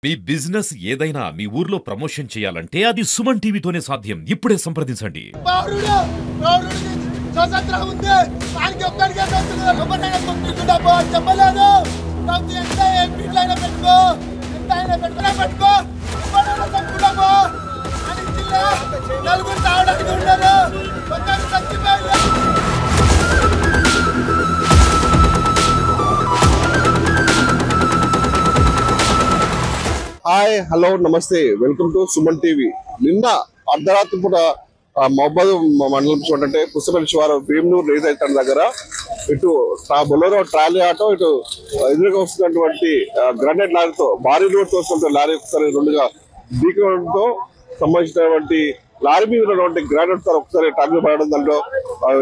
మీ business ఏదైనా మీ ఊర్లో promotion చేయాలంటే అది సుమన్ టీవీతోనే సాధ్యం. ఇప్పుడే సంప్రదించండి. హాయ్ హలో నమస్తే వెల్కమ్ టు సుమన్ టీవీ. నిన్న అర్ధరాత్రి పూట మహబాద్ మండలం చూడంటే పుస్తపల్లి శివారు భీమనూరు రేజైతాడు దగ్గర ఇటు బొలెరో ట్రాలీ ఆటో ఇటు ఎదురుగా వస్తున్నటువంటి గ్రానైట్ లారీతో భారీ లోడ్ తోస్తున్న లారీ ఒకసారి రెండుగా ఢీకొనడంతో సంబంధించినటువంటి లారీ మీద ఉన్నటువంటి గ్రానైట్ సార్ ఒకసారి ట్రాక్టర్ పడడం దాంట్లో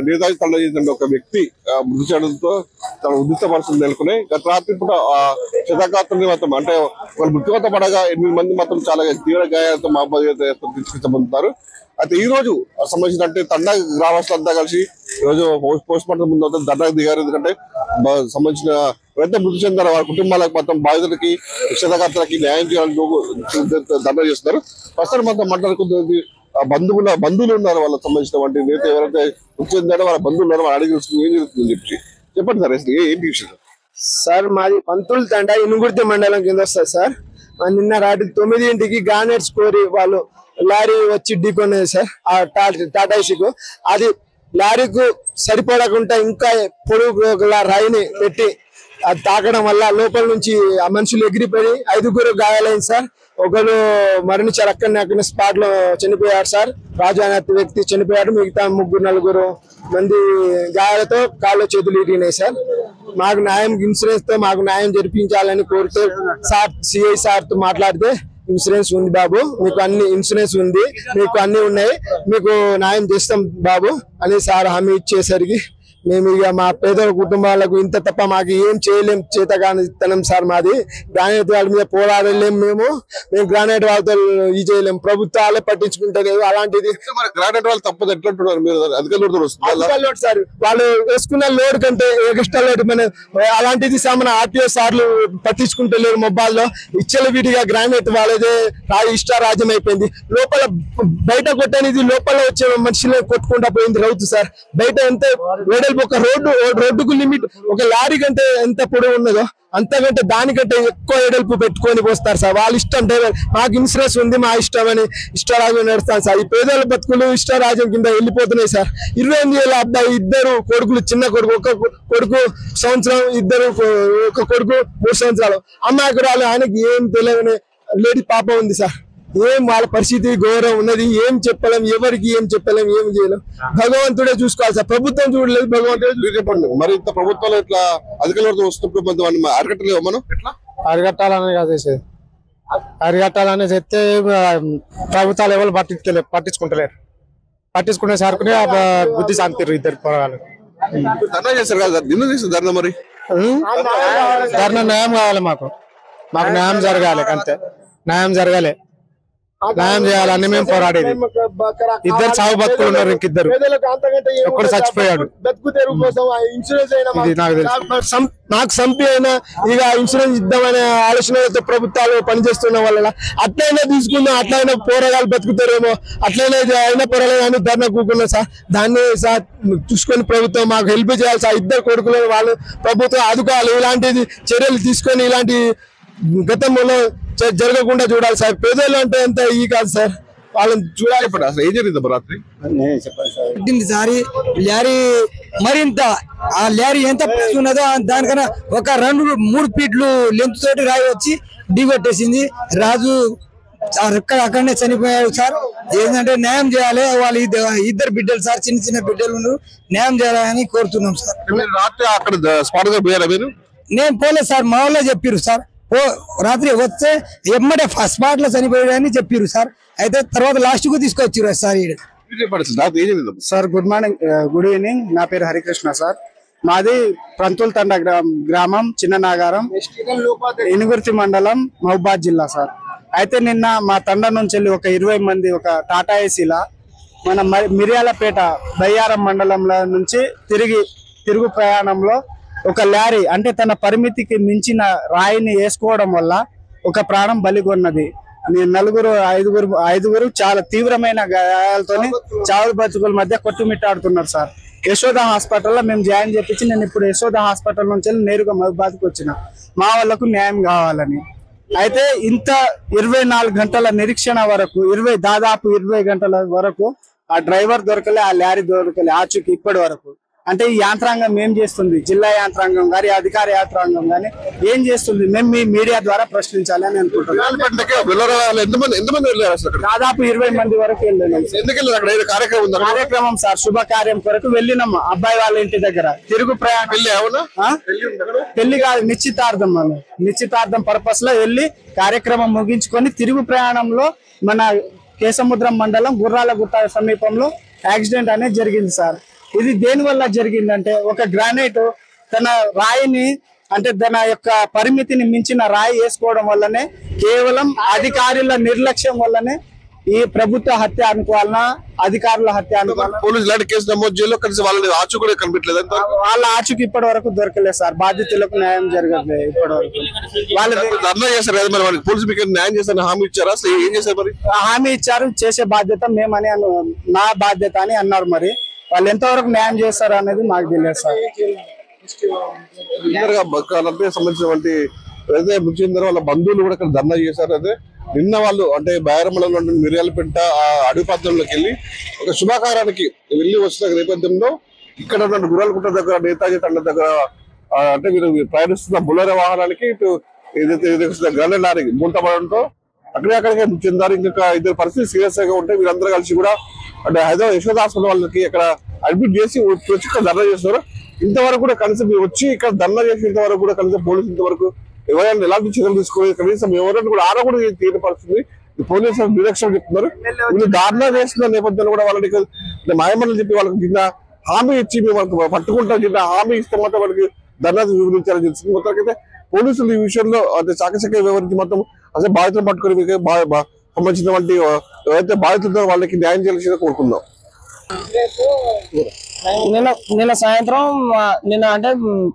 నేతాజీ తల్లి ఒక వ్యక్తి మృతి చెందడంతో తన ఉద్రిక్త పరిస్థితులు నెలకొన్నాయి. గత రాత్రి పూట శతగాత్రుని మాత్రం అంటే వాళ్ళు మృత్యువాత పడగా 8 మంది మాత్రం చాలా తీవ్ర గాయాలతో మహబాద్ చికిత్స అయితే ఈ రోజు సంబంధించిన తండా గ్రామస్తులంతా కలిసి ఈరోజు పోస్ట్ మార్టం ముందు దండకు దిగారు. ఎందుకంటే సంబంధించిన ఎవరైతే మృతి చెందారో వారి కుటుంబాలకు మొత్తం బాధితులకి క్షతగాత్రులకి న్యాయం చేయాలని దండ చేస్తున్నారు. ప్రస్తుతం మొత్తం మాట్లాడుకుంటుంది బంధువులు ఉన్నారు వాళ్ళకి సంబంధించిన నేత ఎవరైతే మృతి చెందారో వాళ్ళ బంధువులు ఉన్నారు వాళ్ళు అడిగి ఏం జరుగుతుందని చెప్పండి సార్. ఏంటి విషయం సార్? మాది పంతులు తండ ఇనుగుర్తి మండలం కింద వస్తుంది సార్. నిన్న రాత్రి 9ంటికి గ్రానైట్స్ కోరి వాళ్ళు లారీ వచ్చి ఢీకొన్నది సార్. ఆ టాటా ఏసీకు అది లారీకు సరిపడకుండా ఇంకా పొడుగు రాయిని పెట్టి అది తాకడం వల్ల లోపల నుంచి ఆ మనుషులు ఎగిరిపోయి 5గురు గాయాలైంది సార్. ఒకరు మరణించారు, అక్కడ స్పాట్ లో చనిపోయారు సార్. రాజు అనే వ్యక్తి చనిపోయాడు. మిగతా 3-4 మంది గాయాలతో కాళ్ళు చేతులు ఇరిగినాయి సార్. మాకు న్యాయం ఇన్సూరెన్స్ తో మాకు న్యాయం జరిపించాలని కోరితే సార్ సిఐ సార్ తో మాట్లాడితే ఇన్సూరెన్స్ ఉంది బాబు, మీకు అన్ని ఇన్సూరెన్స్ ఉంది, మీకు అన్ని ఉన్నాయి, మీకు న్యాయం చేస్తాం బాబు అని సార్ హామీ ఇచ్చేసరికి మేము ఇక మా పేదల కుటుంబాలకు ఇంత తప్ప మాకు ఏం చేయలేం, చేతగాని ఇస్తున్నాం సార్. మాది గ్రానైట్ వాళ్ళ మీద పోరాడలేం, మేము గ్రానైట్ వాళ్ళతో ఇది చేయలేం, ప్రభుత్వాలే పట్టించుకుంటలేదు. అలాంటిది గ్రానైట్ వాళ్ళు తప్పదు ఎట్లుంటున్నారు మీరు అధికారులు సార్. వాళ్ళు వేసుకున్న లోడ్ కంటే ఎక్స్ట్రా లోడ్ మన అలాంటిది మన ఆర్టీఓ సార్లు పట్టించుకుంటలేరు. మొబైల్లో ఇచ్చల వీటిగా గ్రానైట్ వాళ్ళదే ఇష్టారాజ్యం అయిపోయింది. లోపల బయట కొట్టనేది లోపల వచ్చే మనుషులే కొట్టుకుంటా పోయింది రౌతు సార్. బయట ఎంత ఒక రోడ్డుకు లిమిట్ ఒక లారీ కంటే ఎంత పొడవు ఉన్నదో అంతకంటే దానికంటే ఎక్కువ ఎడల్పు పెట్టుకొని పోస్తారు సార్. వాళ్ళ ఇష్టం డ్రైవర్, మాకు ఇన్సూరెన్స్ ఉంది, మా ఇష్టం అని ఇష్టరాజ్యం నడుస్తాను సార్. ఈ పేదల బతుకులు ఇష్టరాజ్యం కింద వెళ్ళిపోతున్నాయి సార్. 28 ఏళ్ళ అబ్బాయి, 2 కొడుకులు, చిన్న కొడుకు, ఒక కొడుకు సంవత్సరం, ఒక కొడుకు 3 సంవత్సరాలు, అమ్మాయికురాలు, ఆయనకి ఏం తెలియని లేడీ పాప ఉంది సార్. ఏం వాళ్ళ పరిస్థితి ఘోరం ఉన్నది. ఏం చెప్పలేం, ఎవరికి ఏం చెప్పలేం, ఏం చేయలేం. భగవంతుడే చూసుకోవాలి సార్, ప్రభుత్వం చూడలేదు, భగవంతుడే చెప్పండి. మరి ఇంత ప్రభుత్వాలు ఇట్లా అధికారులతో వస్తున్నప్పుడు అరగట్టలేవు మనం ఎట్లా అరిగట్టాలని కాదు, అరిగట్టాలని చెప్తే ప్రభుత్వాలు ఎవరు పట్టించుకుంటలేరు. పట్టించుకునే సార్కునే బుద్ధి శాంతిరు ఇద్దరు పోరాలు ధర్నా చేస్తారు కదా. నిన్న చేసిన ధర్నా మరి ధర్నా న్యాయం కావాలి, మాకు న్యాయం జరగాలి, అంతే. న్యాయం జరగాలి, న్యాయం చేయాలని మేము పోరాడేది. 2 చావు బతుకులు ఉన్నారు, ఇంకిద్దరు, ఒక్కడు చచ్చిపోయాడు. నాకు సంపి అయినా ఇక ఇన్సూరెన్స్ ఇద్దామనే ఆలోచనలతో ప్రభుత్వాలు పనిచేస్తున్న వల్ల అట్లయినా తీసుకుందాం, అట్లయినా పోరాగాలు బతుకుతారేమో, అట్లయినా అయినా పోరాలని ధర్నా కూకున్నాం సార్. దాన్ని సార్ చూసుకొని ప్రభుత్వం మాకు హెల్ప్ చేయాలి సార్. 2 కొడుకులు వాళ్ళు ప్రభుత్వం ఆదుకోవాలి. ఇలాంటిది చర్యలు తీసుకొని ఇలాంటి గతంలో జరగకుండా చూడాలి సార్. పేదలు అంటే ఎంత ఈ కాదు సార్, వాళ్ళని చూడాలి. ఇప్పుడు అసలు ఏం జరిగింది రాత్రి? సారి లారీ మరింత ఆ లారీ ఎంత ఉన్నదో దానికన్నా ఒక 2-3 ఫీట్లు లెంత్ తోటి రాయి వచ్చి ఢీకొట్టేసింది. రాజు అక్కడనే చనిపోయాడు సార్. ఏంటంటే న్యాయం చేయాలి, వాళ్ళు 2 బిడ్డలు సార్, చిన్న బిడ్డలు, న్యాయం చేయాలని కోరుతున్నాం సార్. రాత్రి అక్కడ స్పాట్ గా పోయారా మీరు? నేను పోలేదు సార్, మా వాళ్ళే చెప్పారు సార్. రాత్రి వస్తే ఎమ్మడే స్పాట్ లో చనిపోయాడని చెప్పారు సార్. అయితే తర్వాత లాస్ట్ కు తీసుకొచ్చారు sir. Sir good morning, good evening. నా పేరు హరికృష్ణ సార్. మాది పంతుల తండ గ్రామం, చిన్న నాగారం, ఇనుగుర్తి మండలం, మహబాద్ జిల్లా సార్. అయితే నిన్న మా తండ నుంచి వెళ్ళి ఒక 20 మంది ఒక టాటా ఏసీలా మన మిర్యాలపేట బయ్యారం మండలంలో నుంచి తిరుగు ప్రయాణంలో ఒక లారీ అంటే తన పరిమితికి మించిన రాయిని వేసుకోవడం వల్ల ఒక ప్రాణం బలిగొన్నది. ఐదుగురు చాలా తీవ్రమైన గాయాలతో చావు బతుకుల మధ్య కొట్టుమిట్టాడుతున్నారు సార్. యశోద హాస్పిటల్లో మేము జాయిన్ చేపించి నేను ఇప్పుడు యశోద హాస్పిటల్ నుంచి నేరుగా మహబూబాద్కి వచ్చిన మా వాళ్ళకు న్యాయం కావాలని. అయితే ఇంత 24 గంటల నిరీక్షణ వరకు దాదాపు 20 గంటల వరకు ఆ డ్రైవర్ దొరకలే, ఆ లారీ దొరకలే ఆచూకి ఇప్పటి వరకు. అంటే ఈ యాంత్రాంగం ఏం చేస్తుంది, జిల్లా యాంత్రాంగం కానీ అధికార యాంత్రాంగం కానీ ఏం చేస్తుంది, మేము మీ మీడియా ద్వారా ప్రశ్నించాలి అని అనుకుంటున్నాం. దాదాపు 20 మంది వరకు వెళ్ళినాం. కార్యక్రమం సార్, శుభకార్యం కొరకు వెళ్ళినాం అబ్బాయి వాళ్ళ ఇంటి దగ్గర. తిరుగు ప్రయాణం పెళ్లి కాదు, నిశ్చితార్థం పర్పస్ లో వెళ్ళి కార్యక్రమం ముగించుకొని తిరుగు ప్రయాణంలో మన కేసముద్రం మండలం గుర్రాలగుట్ట సమీపంలో యాక్సిడెంట్ అనేది జరిగింది సార్. ఇది దేని వల్ల జరిగిందంటే ఒక గ్రానైట్ తన రాయిని అంటే తన యొక్క పరిమితిని మించిన రాయి వేసుకోవడం వల్లనే, కేవలం అధికారుల నిర్లక్ష్యం వల్లనే ఈ ప్రభుత్వ హత్య అనుకోవాలన్నా అధికారుల హత్య అనుకోవాలన్నా. పోలీసులు ఇలాంటి కేసు నమోదు చేయాలి, కలిసి వాళ్ళని ఆచూ కూడా కనిపించలేదు. వాళ్ళ ఆచూకి ఇప్పటి వరకు దొరకలేదు సార్. బాధితులకు న్యాయం జరగలేదు ఇప్పటి వరకు. వాళ్ళు ధర్నా చేస్తారు కదా, మరి వాళ్ళకి పోలీసు మీకు న్యాయం చేస్తారని హామీ ఇచ్చారా? అసలు ఏం చేశారు? మరి హామీ ఇచ్చారు, చేసే బాధ్యత మేమని నా బాధ్యత అని అన్నారు. మరి వాళ్ళు ఎంతవరకు న్యాయం చేస్తారు అనేది మాకు తెలియదు సార్. సంబంధించినటువంటి ఏదైతే మృతి చెందారో వాళ్ళ బంధువులు కూడా ఇక్కడ ధర్నా చేశారు. అదే నిన్న వాళ్ళు అంటే బైరమలలో మిర్యాలపేట ఆ అడవి ప్రాంతంలోకి వెళ్ళి ఒక శుభాకారానికి వెళ్ళి వచ్చిన నేపథ్యంలో ఇక్కడ ఉన్న గుర్రాలగుట్ట దగ్గర నేతాజీ తండ దగ్గర అంటే వీరు ప్రయాణిస్తున్న బుల్లెరో వాహనానికి ఇటు ఏదైతే గ్రానైట్ లారీ మూలపడడంతో అక్కడికి చెందారు. ఇంకా ఇద్దరు పరిస్థితి సీరియస్ గా ఉంటే వీరందరూ కలిసి కూడా అంటే హైదరాబాద్ యశోద హాస్పిటల్ వాళ్ళకి ఇక్కడ అడ్మిట్ చేసి ఇక్కడ ధర్నా చేస్తున్నారు. ఇంతవరకు కూడా కనీసం వచ్చి ఇక్కడ ధర్నా చేసేంత వరకు కూడా కనీసం పోలీసులు ఇంతవరకు ఎవరైనా ఎలాంటి చర్యలు తీసుకోలేదు. కనీసం ఎవరైనా కూడా ఆడ కూడా తీయని పరిస్థితి. పోలీసులు నిర్లక్ష్యం చెప్తున్నారు. వీళ్ళు ధర్నా చేస్తున్న నేపథ్యంలో కూడా వాళ్ళకి మాయమని చెప్పి వాళ్ళకి కింద హామీ ఇచ్చి మేము వాళ్ళకి పట్టుకుంటాం కింద హామీ ఇస్తే మాత్రం వాళ్ళకి ధర్నా వివరించాలని తెలిసింది. మొత్తానికైతే పోలీసులు ఈ విషయంలో అంటే చాకచక్య వివరించి మొత్తం అసలు బాధితులు పట్టుకుని సంబంధించినటువంటి ఎవరైతే బాధితులతో వాళ్ళకి న్యాయం చేయాల్సిందిగా కోరుకుందాం. నిన్న సాయంత్రం అంటే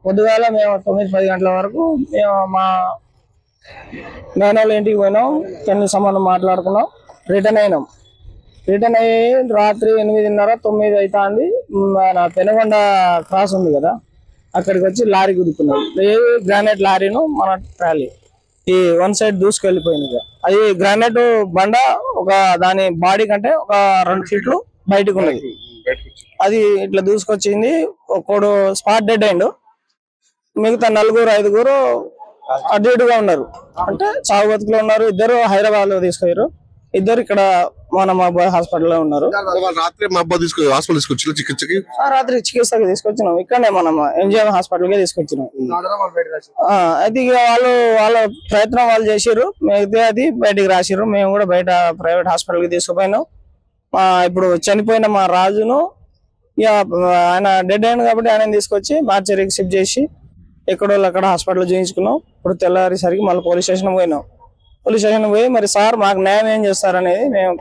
పొద్దుగాల మేము 9-10 గంటల వరకు మేము మా మేనోళ్ళ ఇంటికి పోయినాం. పెళ్లి సంబంధం మాట్లాడుకున్నాం, రిటర్న్ అయ్యి రాత్రి 8:30-9 అవుతుంది. మన పెనుగొండ క్రాస్ ఉంది కదా, అక్కడికి వచ్చి లారీ గుద్దుకున్నాం. గ్రానైట్ లారీను మన ట్రాలీ ఈ వన్ సైడ్ దూసుకెళ్ళిపోయింది. అది గ్రానైట్ బండ ఒక దాని బాడీ కంటే ఒక 2 ఫీట్లు బయటకు ఉన్నది. అది ఇట్లా దూసుకొచ్చింది. ఒకడు స్పాట్ డెడ్ అయిండు, మిగతా 4-5 అటు ఇటుగా ఉన్నారు. అంటే చావు బతుకులో ఉన్నారు. ఇద్దరు హైదరాబాద్ లో తీసుకెళ్ళారు, ఇద్దరు ఇక్కడ మన మహబూబాద్ హాస్పిటల్ లో ఉన్నారు. రాత్రి మహబూబాద్ హాస్పిటల్ తీసుకొచ్చి చికిత్సకి రాత్రి చికిత్సకి తీసుకొచ్చినాం. ఇక్కడనే మనం ఎంజిఎం హాస్పిటల్ కి తీసుకొచ్చినాం. అయితే ఇక వాళ్ళ ప్రయత్నం వాళ్ళు చేసారు, మిగతా అది బయటికి రాసిరు. మేము కూడా బయట ప్రైవేట్ హాస్పిటల్ కి తీసుకుపోయినాం. ఇప్పుడు చనిపోయిన మా రాజును ఇక ఆయన డెడ్ అయింది కాబట్టి ఆయన తీసుకొచ్చి మార్చరీకి షిఫ్ట్ చేసి ఎక్కడో అక్కడ హాస్పిటల్ చేయించుకున్నాం. ఇప్పుడు తెల్లారేసరికి మళ్ళీ పోలీస్ స్టేషన్ పోయినాం. పోలీస్ స్టేషన్ పోయి మరి సార్ మాకు న్యాయం ఏం చేస్తారనేది మేము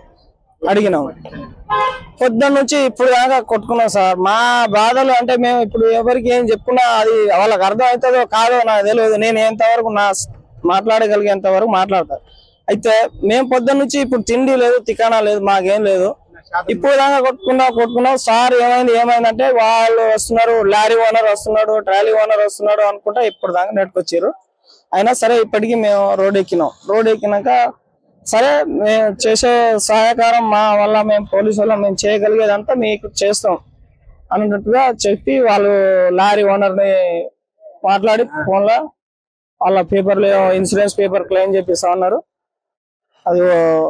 అడిగినాం. పొద్దున్న నుంచి ఇప్పుడు దాకా కొట్టుకున్నాం సార్. మా బాధలు అంటే మేము ఇప్పుడు ఎవరికి ఏం చెప్పుకున్నా అది వాళ్ళకి అర్థం అవుతుందో కాదో నాకు తెలియదు. నేను ఎంతవరకు మాట్లాడగలిగేంత వరకు మాట్లాడతాను. అయితే మేము పొద్దున్న నుంచి ఇప్పుడు తిండి లేదు, తికానా లేదు, మాకేం లేదు. ఇప్పుడు దాకా కొట్టుకున్నాం. సార్ ఏమైందంటే వాళ్ళు వస్తున్నారు, లారీ ఓనర్ వస్తున్నాడు, ట్రాలీ ఓనర్ వస్తున్నాడు అనుకుంటా ఇప్పుడు దాకా నెట్టుకొచ్చారు. అయినా సరే ఇప్పటికీ మేము రోడ్ ఎక్కినాక సరే మేము చేసే సహాయకారం మా వల్ల మేము పోలీసు వల్ల మేము చేయగలిగేదంతా మీకు చేస్తాం అన్నట్టుగా చెప్పి వాళ్ళు లారీ ఓనర్ ని మాట్లాడి ఫోన్ లో వాళ్ళ పేపర్లు ఇన్సూరెన్స్ పేపర్ క్లెయిమ్ చేపిస్తా ఉన్నారు. అది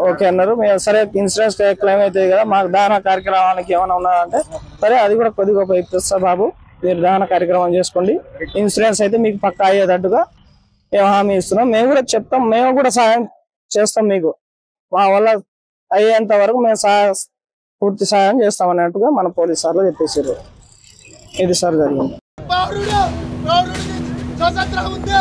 ఓకే అన్నారు. మేము సరే ఇన్సూరెన్స్ క్లెయిమ్ అవుతుంది కదా, మాకు దహన కార్యక్రమానికి ఏమైనా ఉన్నదంటే సరే అది కూడా కొద్దిగా ఇప్పిస్తా బాబు, మీరు దహన కార్యక్రమం చేసుకోండి, ఇన్సూరెన్స్ అయితే మీకు పక్కా అయ్యేటట్టుగా మేము హామీ ఇస్తున్నాం. మేము కూడా చెప్తాం, మేము కూడా సహాయం చేస్తాం, మీకు మా వల్ల అయ్యేంత వరకు మేము పూర్తి సహాయం చేస్తాం అన్నట్టుగా మన పోలీసు సార్లు చెప్పేసారు. ఇది సార్ జరిగింది. స్వతంత్రం ఉంది,